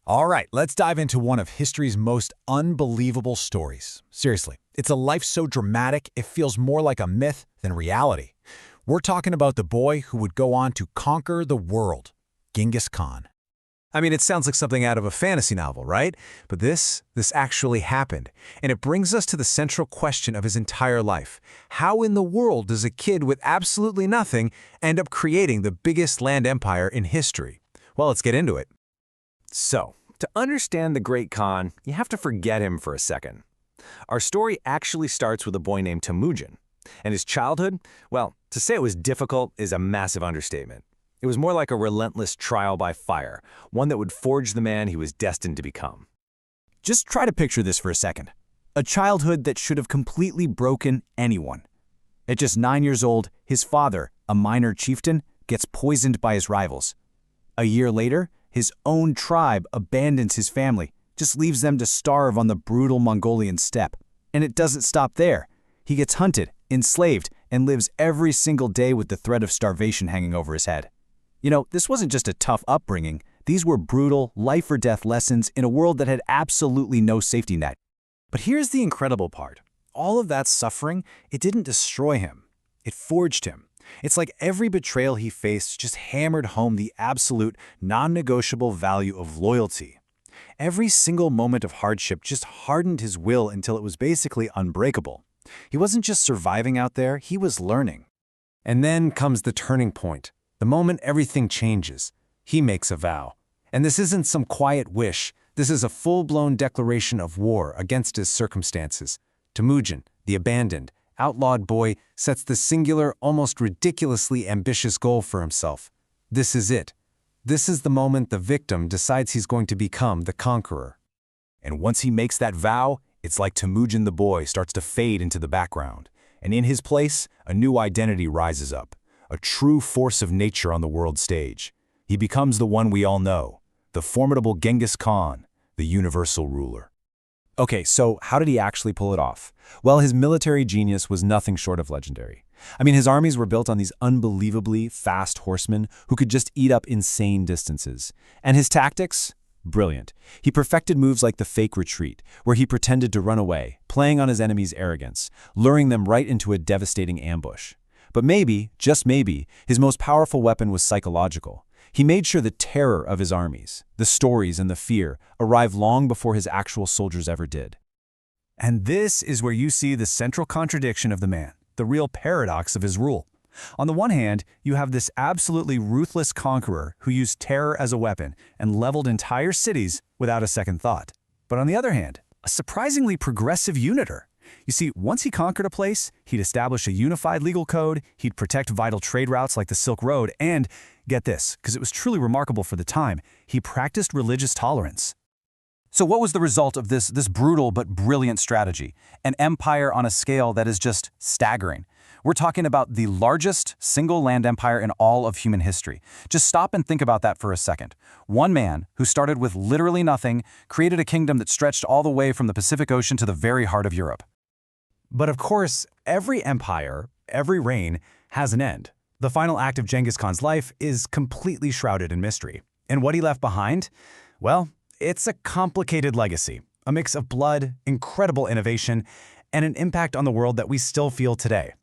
All right, let's dive into one of history's most unbelievable stories. Seriously, it's a life so dramatic it feels more like a myth than reality. We're talking about the boy who would go on to conquer the world, Genghis Khan. I mean, it sounds like something out of a fantasy novel, right? But this actually happened, and it brings us to the central question of his entire life. How in the world does a kid with absolutely nothing end up creating the biggest land empire in history? Well, let's get into it. So, to understand the great Khan, you have to forget him for a second. Our story actually starts with a boy named Temüjin. And his childhood, well, to say it was difficult is a massive understatement. It was more like a relentless trial by fire, one that would forge the man he was destined to become. Just try to picture this for a second. A childhood that should have completely broken anyone. At just 9 years old, his father, a minor chieftain, gets poisoned by his rivals. A year later, his own tribe abandons his family, just leaves them to starve on the brutal Mongolian steppe. And it doesn't stop there. He gets hunted, enslaved, and lives every single day with the threat of starvation hanging over his head. You know, this wasn't just a tough upbringing. These were brutal, life-or-death lessons in a world that had absolutely no safety net. But here's the incredible part. All of that suffering, it didn't destroy him. It forged him. It's like every betrayal he faced just hammered home the absolute, non-negotiable value of loyalty. Every single moment of hardship just hardened his will until it was basically unbreakable. He wasn't just surviving out there, he was learning. And then comes the turning point. The moment everything changes, he makes a vow. And this isn't some quiet wish. This is a full-blown declaration of war against his circumstances. Temüjin, the abandoned, outlawed boy, sets the singular, almost ridiculously ambitious goal for himself. This is it. This is the moment the victim decides he's going to become the conqueror. And once he makes that vow, it's like Temüjin the boy starts to fade into the background. And in his place, a new identity rises up. A true force of nature on the world stage. He becomes the one we all know, the formidable Genghis Khan, the universal ruler. Okay, so how did he actually pull it off? Well, his military genius was nothing short of legendary. I mean, his armies were built on these unbelievably fast horsemen who could just eat up insane distances. And his tactics? Brilliant. He perfected moves like the fake retreat, where he pretended to run away, playing on his enemy's arrogance, luring them right into a devastating ambush. But maybe, just maybe, his most powerful weapon was psychological. He made sure the terror of his armies, the stories and the fear, arrived long before his actual soldiers ever did. And this is where you see the central contradiction of the man, the real paradox of his rule. On the one hand, you have this absolutely ruthless conqueror who used terror as a weapon and leveled entire cities without a second thought. But on the other hand, a surprisingly progressive uniter. You see, once he conquered a place, he'd establish a unified legal code, he'd protect vital trade routes like the Silk Road, and, get this, because it was truly remarkable for the time, he practiced religious tolerance. So what was the result of this brutal but brilliant strategy? An empire on a scale that is just staggering. We're talking about the largest single land empire in all of human history. Just stop and think about that for a second. One man who started with literally nothing created a kingdom that stretched all the way from the Pacific Ocean to the very heart of Europe. But of course, every empire, every reign, has an end. The final act of Genghis Khan's life is completely shrouded in mystery. And what he left behind? Well, it's a complicated legacy, a mix of blood, incredible innovation, and an impact on the world that we still feel today.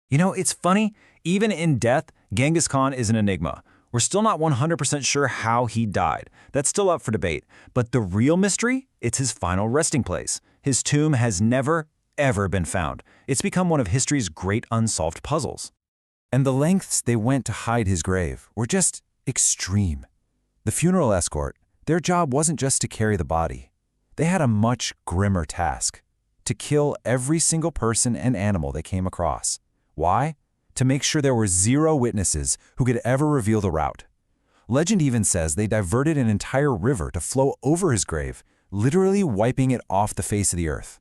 You know, it's funny, even in death, Genghis Khan is an enigma. We're still not 100% sure how he died. That's still up for debate. But the real mystery? It's his final resting place. His tomb has never, ever been found. It's become one of history's great unsolved puzzles. And the lengths they went to hide his grave were just extreme. The funeral escort, their job wasn't just to carry the body. They had a much grimmer task: to kill every single person and animal they came across. Why? To make sure there were zero witnesses who could ever reveal the route. Legend even says they diverted an entire river to flow over his grave, literally wiping it off the face of the earth.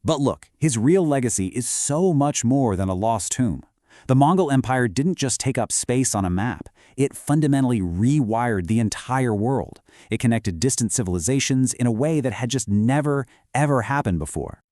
But look, his real legacy is so much more than a lost tomb. The Mongol Empire didn't just take up space on a map. It fundamentally rewired the entire world. It connected distant civilizations in a way that had just never, ever happened before.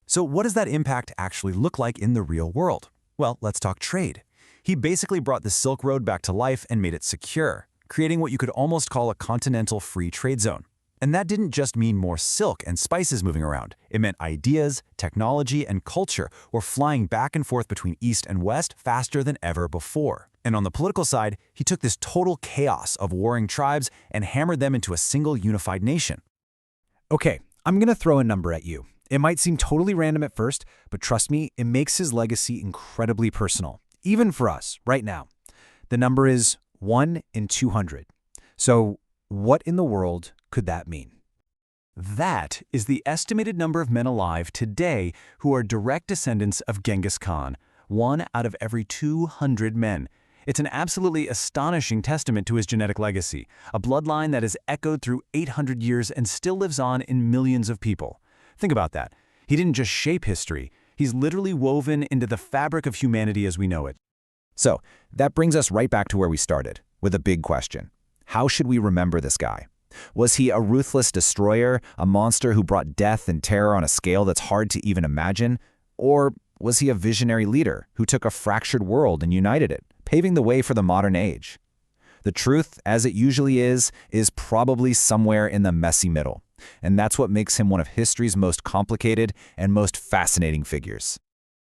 So what does that impact actually look like in the real world? Well, let's talk trade. He basically brought the Silk Road back to life and made it secure, creating what you could almost call a continental free trade zone. And that didn't just mean more silk and spices moving around. It meant ideas, technology, and culture were flying back and forth between East and West faster than ever before. And on the political side, he took this total chaos of warring tribes and hammered them into a single unified nation. Okay, I'm going to throw a number at you. It might seem totally random at first, but trust me, it makes his legacy incredibly personal, even for us, right now. The number is 1 in 200. So what in the world could that mean? That is the estimated number of men alive today who are direct descendants of Genghis Khan, 1 out of every 200 men. It's an absolutely astonishing testament to his genetic legacy, a bloodline that has echoed through 800 years and still lives on in millions of people. Think about that. He didn't just shape history, he's literally woven into the fabric of humanity as we know it. So, that brings us right back to where we started, with a big question. How should we remember this guy? Was he a ruthless destroyer, a monster who brought death and terror on a scale that's hard to even imagine? Or was he a visionary leader who took a fractured world and united it, paving the way for the modern age? The truth, as it usually is probably somewhere in the messy middle. And that's what makes him one of history's most complicated and most fascinating figures.